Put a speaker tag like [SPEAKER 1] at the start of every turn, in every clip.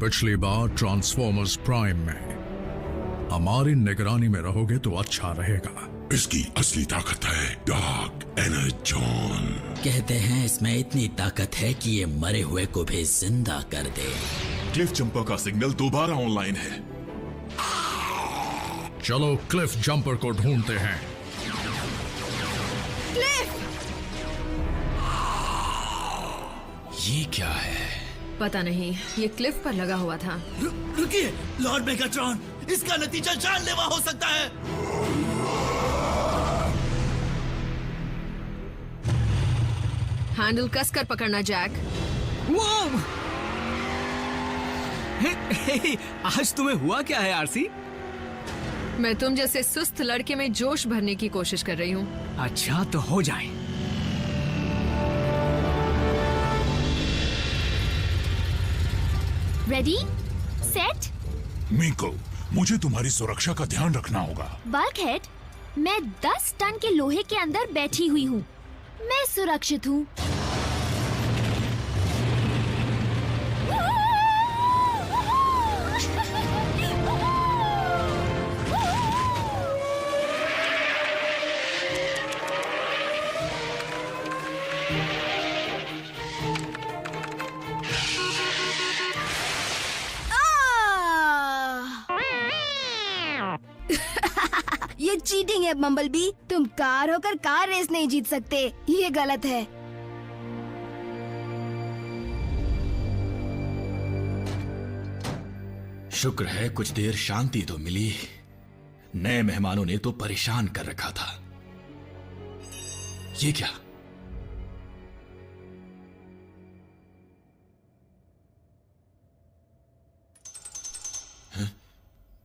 [SPEAKER 1] पिछली बार transformers prime में हमारी निगरानी में रहोगे तो अच्छा रहेगा।
[SPEAKER 2] इसकी असली ताकत है डार्क एनर्जॉन।
[SPEAKER 3] कहते हैं इसमें इतनी ताकत है कि ये मरे हुए को भी जिंदा कर दे।
[SPEAKER 4] क्लिफ जंपर का सिग्नल दोबारा ऑनलाइन है।
[SPEAKER 1] चलो क्लिफ जंपर को ढूंढते हैं।
[SPEAKER 5] क्लिफ!
[SPEAKER 3] ये क्या है?
[SPEAKER 5] पता नहीं, ये क्लिफ पर लगा हुआ था।
[SPEAKER 6] रुकिए लॉर्ड मेगाट्रॉन, इसका नतीजा जानलेवा हो सकता है।
[SPEAKER 5] हैंडल कसकर पकड़ना जैक।
[SPEAKER 7] आज तुम्हें हुआ क्या है आरसी?
[SPEAKER 5] मैं तुम जैसे सुस्त लड़के में जोश भरने की कोशिश कर रही हूँ।
[SPEAKER 7] अच्छा तो हो जाए।
[SPEAKER 8] Ready set.
[SPEAKER 2] मिको, मुझे तुम्हारी सुरक्षा का ध्यान रखना होगा।
[SPEAKER 8] बल्कहेड, मैं 10 टन के लोहे के अंदर बैठी हुई हूँ। मैं सुरक्षित हूँ।
[SPEAKER 9] ये चीटिंग है बम्बलबी। तुम कार होकर कार रेस नहीं जीत सकते, ये गलत है।
[SPEAKER 3] शुक्र है कुछ देर शांति तो मिली। नए मेहमानों ने तो परेशान कर रखा था। ये क्या?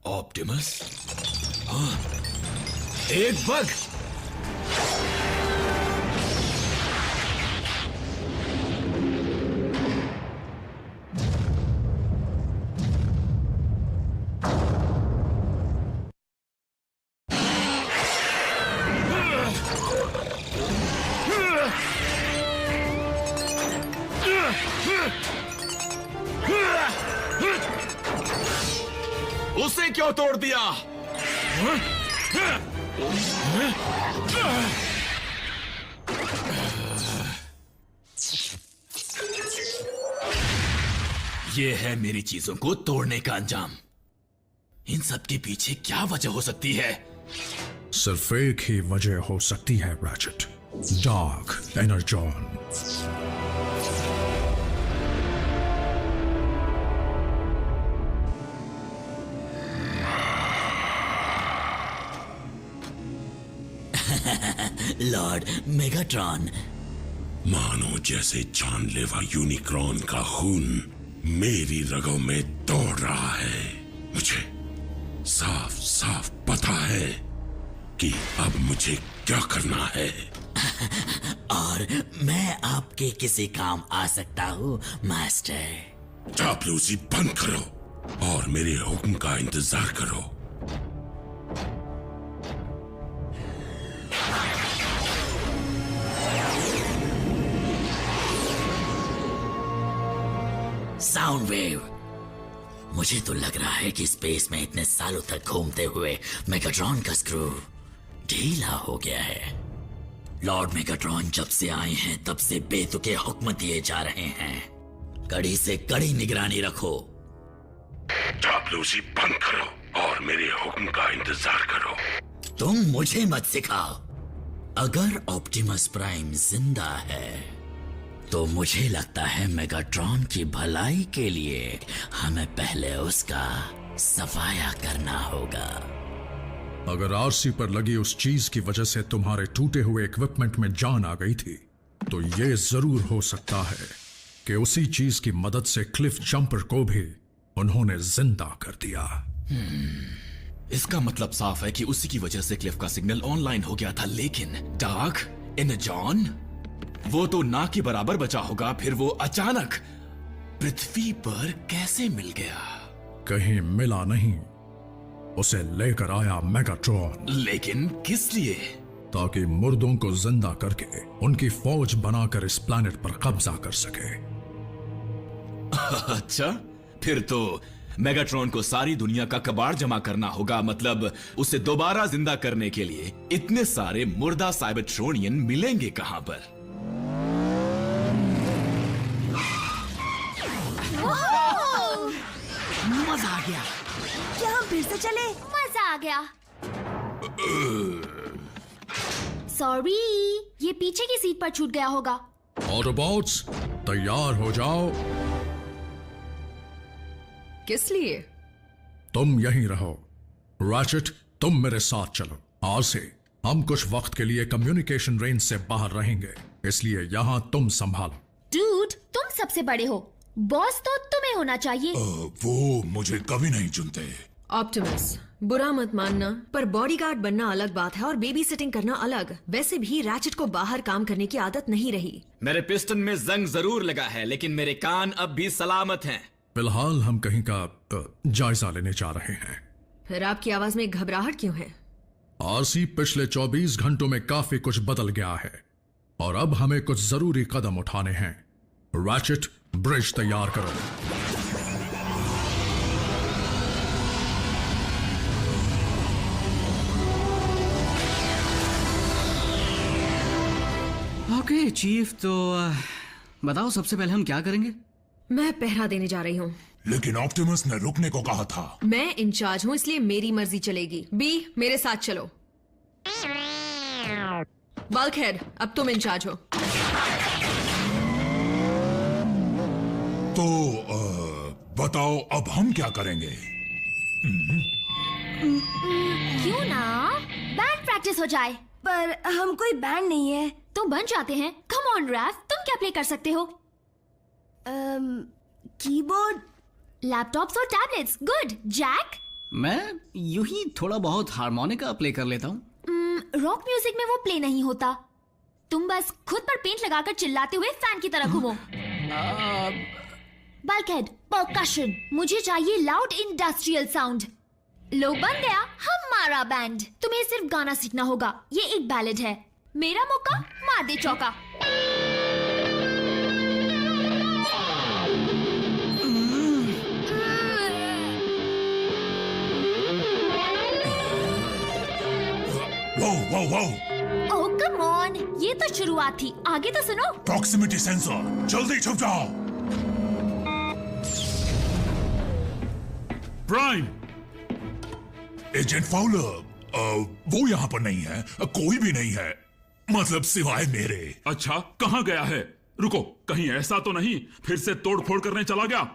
[SPEAKER 3] ऑप्टिमस? हाँ, एक बग।
[SPEAKER 4] उसे क्यों तोड़ दिया?
[SPEAKER 3] ये है मेरी चीजों को तोड़ने का अंजाम। इन सब के पीछे क्या वजह हो सकती है?
[SPEAKER 1] सिर्फ एक ही वजह हो सकती है ratchet, dark Energon.
[SPEAKER 3] Lord Megatron,
[SPEAKER 2] मानो जैसे जानलेवा यूनिक्रॉन का खून मेरी रगों में दौड़ रहा है। मुझे साफ साफ पता है कि अब मुझे क्या करना है।
[SPEAKER 3] और मैं आपके किसी काम आ सकता हूँ मास्टर।
[SPEAKER 2] चापलूसी बंद करो और मेरे हुक्म का इंतजार करो।
[SPEAKER 3] Sound wave. मुझे तो लग रहा है कि स्पेस में इतने सालों तक घूमते हुए मेगाट्रॉन का स्क्रू ढीला हो गया है। लॉर्ड मेगाट्रॉन जब से आए हैं तब से बेतुके हुक्म दिए जा रहे हैं। कड़ी से कड़ी निगरानी रखो।
[SPEAKER 2] चापलूसी बंद करो और मेरे हुक्म का इंतजार करो।
[SPEAKER 3] तुम मुझे मत सिखाओ। अगर ऑप्टिमस प्राइम जिंदा है तो मुझे लगता है मेगाट्रॉन की भलाई के लिए हमें पहले उसका सफाया करना होगा।
[SPEAKER 1] अगर आरसी पर लगी उस चीज की वजह से तुम्हारे टूटे हुए इक्विपमेंट में जान आ गई थी तो ये जरूर हो सकता है कि उसी चीज की मदद से क्लिफ जंपर को भी उन्होंने जिंदा कर दिया।
[SPEAKER 4] इसका मतलब साफ है कि उसी की वजह से क्लिफ का सिग्नल ऑनलाइन हो गया था। लेकिन डार्क एनर्जॉन, वो तो ना के बराबर बचा होगा। फिर वो अचानक पृथ्वी पर कैसे मिल गया?
[SPEAKER 1] कहीं मिला नहीं, उसे लेकर आया मेगाट्रॉन।
[SPEAKER 4] लेकिन किस लिए?
[SPEAKER 1] ताकि मुर्दों को जिंदा करके उनकी फौज बनाकर इस प्लैनेट पर कब्जा कर सके।
[SPEAKER 4] अच्छा, फिर तो मेगाट्रॉन को सारी दुनिया का कबाड़ जमा करना होगा। मतलब उसे दोबारा जिंदा करने के लिए इतने सारे मुर्दा साइबरट्रोनियन मिलेंगे कहां पर?
[SPEAKER 7] मजा आ गया।
[SPEAKER 9] क्या हम फिर से चले?
[SPEAKER 8] मजा आ गया। सॉरी, ये पीछे की सीट पर छूट गया होगा।
[SPEAKER 1] ऑटोबॉट्स तैयार हो जाओ।
[SPEAKER 5] किस लिए?
[SPEAKER 1] तुम यहीं रहो। रैचेट, तुम मेरे साथ चलो। आज से हम कुछ वक्त के लिए कम्युनिकेशन रेंज से बाहर रहेंगे, इसलिए यहाँ तुम संभालो।
[SPEAKER 8] डूड, तुम सबसे बड़े हो, बॉस तो तुम्हें होना चाहिए।
[SPEAKER 2] वो मुझे कभी नहीं चुनते।
[SPEAKER 5] ऑप्टिमस, बुरा मत मानना, पर बॉडीगार्ड बनना अलग बात है और बेबी सिटिंग करना अलग। वैसे भी रैचेट को बाहर काम करने की आदत नहीं रही।
[SPEAKER 4] मेरे पिस्टन में जंग जरूर लगा है, लेकिन मेरे कान अब भी सलामत हैं।
[SPEAKER 1] फिलहाल हम कहीं का जायजा लेने जा रहे हैं।
[SPEAKER 5] फिर आपकी आवाज में घबराहट क्यों है?
[SPEAKER 1] आरसी, पिछले 24 घंटों में काफी कुछ बदल गया है और अब हमें कुछ जरूरी कदम उठाने हैं। रैचेट, ब्रिज तैयार करो।
[SPEAKER 7] ओके चीफ, तो बताओ सबसे पहले हम क्या करेंगे?
[SPEAKER 5] मैं पहरा देने जा रही हूँ।
[SPEAKER 2] लेकिन ऑप्टिमस ने रुकने को कहा था।
[SPEAKER 5] मैं इंचार्ज हूँ, इसलिए मेरी मर्जी चलेगी। बी, मेरे साथ चलो। बल्कहेड, अब तुम इंचार्ज हो।
[SPEAKER 2] तो बताओ अब हम क्या करेंगे?
[SPEAKER 8] क्यों ना बैंड प्रैक्टिस हो जाए?
[SPEAKER 9] पर हम कोई बैंड नहीं है।
[SPEAKER 8] तुम बन जाते हैं। कम ऑन रैफ, तुम क्या प्ले कर सकते हो?
[SPEAKER 9] कीबोर्ड,
[SPEAKER 8] लैपटॉप्स और टैबलेट्स। गुड। जैक?
[SPEAKER 7] मैं यूं ही थोड़ा बहुत हारमोनिका प्ले कर लेता हूँ।
[SPEAKER 8] रॉक म्यूजिक में वो प्ले नहीं होता। तुम बस खुद पर पेंट लगाकर चिल्लाते हुए फैन की तरह घूमो। Bulkhead, percussion. मुझे चाहिए लाउड इंडस्ट्रियल साउंड। लो, बन गया हमारा बैंड। तुम्हें सिर्फ गाना सीखना होगा। ये एक बैलेड है। मेरा मौका, मार दे चौका।
[SPEAKER 2] वो वो वो
[SPEAKER 8] ओह कम ऑन, ये तो शुरुआत थी, आगे तो सुनो।
[SPEAKER 2] प्रॉक्सिमिटी सेंसर, जल्दी छुप जाओ।
[SPEAKER 10] प्राइम,
[SPEAKER 2] एजेंट फाउलर, वो यहाँ पर नहीं है। कोई भी नहीं है, मतलब सिवाय मेरे।
[SPEAKER 10] अच्छा, कहाँ गया है? रुको, कहीं ऐसा तो नहीं फिर से तोड़फोड़ करने चला गया?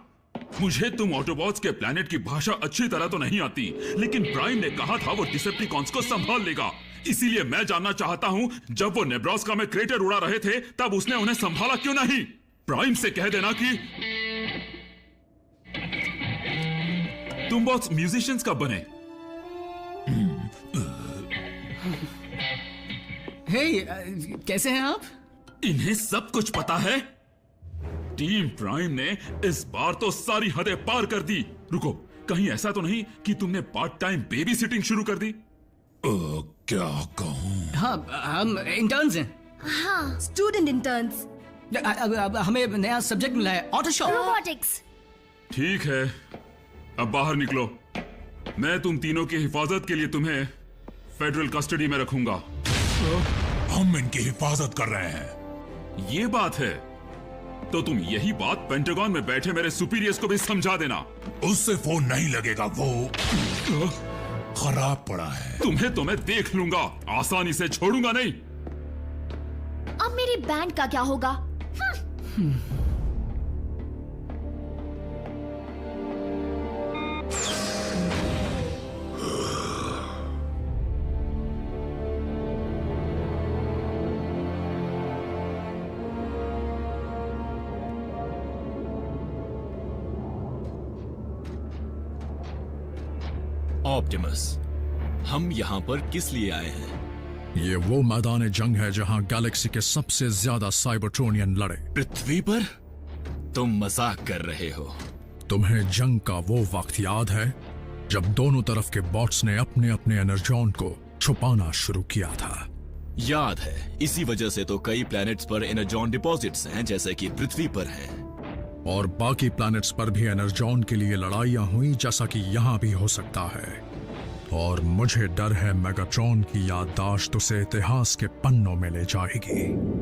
[SPEAKER 10] मुझे तुम ऑटोबॉट्स के प्लेनेट की भाषा अच्छी तरह तो नहीं आती, लेकिन प्राइम ने कहा था वो डिसेप्टिकॉन्स को संभाल लेगा। इसीलिए मैं जानना चाहता हूँ, जब वो नेब्रास्का में क्रेटर उड़ा रहे थे तब उसने उन्हें संभाला क्यों नहीं? प्राइम से कह देना कि तुम बहुत म्यूजिशियंस कब बने?
[SPEAKER 7] हे, कैसे हैं आप?
[SPEAKER 10] इन्हें सब कुछ पता है। टीम प्राइम ने इस बार तो सारी हदें पार कर दी। रुको, कहीं ऐसा तो नहीं कि तुमने पार्ट टाइम बेबी सिटिंग शुरू कर दी?
[SPEAKER 2] क्या कहूँ?
[SPEAKER 7] हाँ, हम इंटर्न्स हैं।
[SPEAKER 8] हाँ,
[SPEAKER 9] स्टूडेंट इंटर्न्स।
[SPEAKER 7] अब हमें नया सब्जेक्ट मिला है, ऑटोशॉप।
[SPEAKER 8] रोबोटिक्स।
[SPEAKER 10] ठीक है, अब बाहर निकलो। मैं तुम तीनों की हिफाजत के लिए तुम्हें फेडरल कस्टडी में रखूंगा।
[SPEAKER 2] हम इनकी हिफाजत कर रहे हैं।
[SPEAKER 10] ये बात है, तो तुम यही बात पेंटागन में बैठे मेरे सुपीरियर्स को भी समझा देना।
[SPEAKER 2] उससे फोन नहीं लगेगा, वो खराब पड़ा है।
[SPEAKER 10] तुम्हें तो मैं देख लूंगा, आसानी से छोड़ूंगा नहीं।
[SPEAKER 8] अब मेरी बैंड का क्या होगा?
[SPEAKER 4] ऑप्टिमस, हम यहाँ पर किस लिए आए हैं?
[SPEAKER 1] ये वो मैदान जंग है जहां गैलेक्सी के सबसे ज्यादा साइबरट्रोनियन लड़े।
[SPEAKER 4] पृथ्वी पर? तुम मजाक कर रहे हो।
[SPEAKER 1] तुम्हें जंग का वो वक्त याद है जब दोनों तरफ के बॉट्स ने अपने अपने एनर्जॉन को छुपाना शुरू किया था?
[SPEAKER 4] याद है, इसी वजह से तो कई प्लैनेट्स पर एनर्जॉन डिपॉजिट्स हैं, जैसे कि पृथ्वी पर हैं।
[SPEAKER 1] और बाकी प्लैनेट्स पर भी एनर्जॉन के लिए लड़ाइयां हुई जैसा कि यहां भी हो सकता है। और मुझे डर है मेगाट्रॉन की याददाश्त उसे इतिहास के पन्नों में ले जाएगी।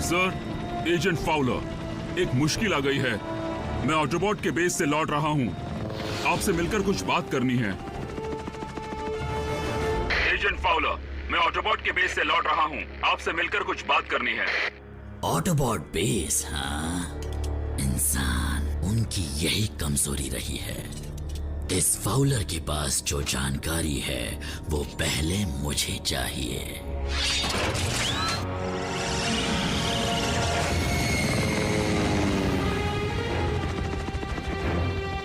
[SPEAKER 10] सर, एजेंट फाउलर, एक मुश्किल आ गई है। मैं ऑटोबॉट के बेस से लौट रहा हूं। आपसे मिलकर कुछ बात करनी है। एजेंट फाउलर, मैं ऑटोबॉट के बेस से लौट रहा हूं। आपसे मिलकर कुछ बात करनी है।
[SPEAKER 3] ऑटोबॉट बेस, हाँ? इंसान, उनकी यही कमजोरी रही है। इस फाउलर के पास जो जानकारी है वो पहले मुझे चाहिए।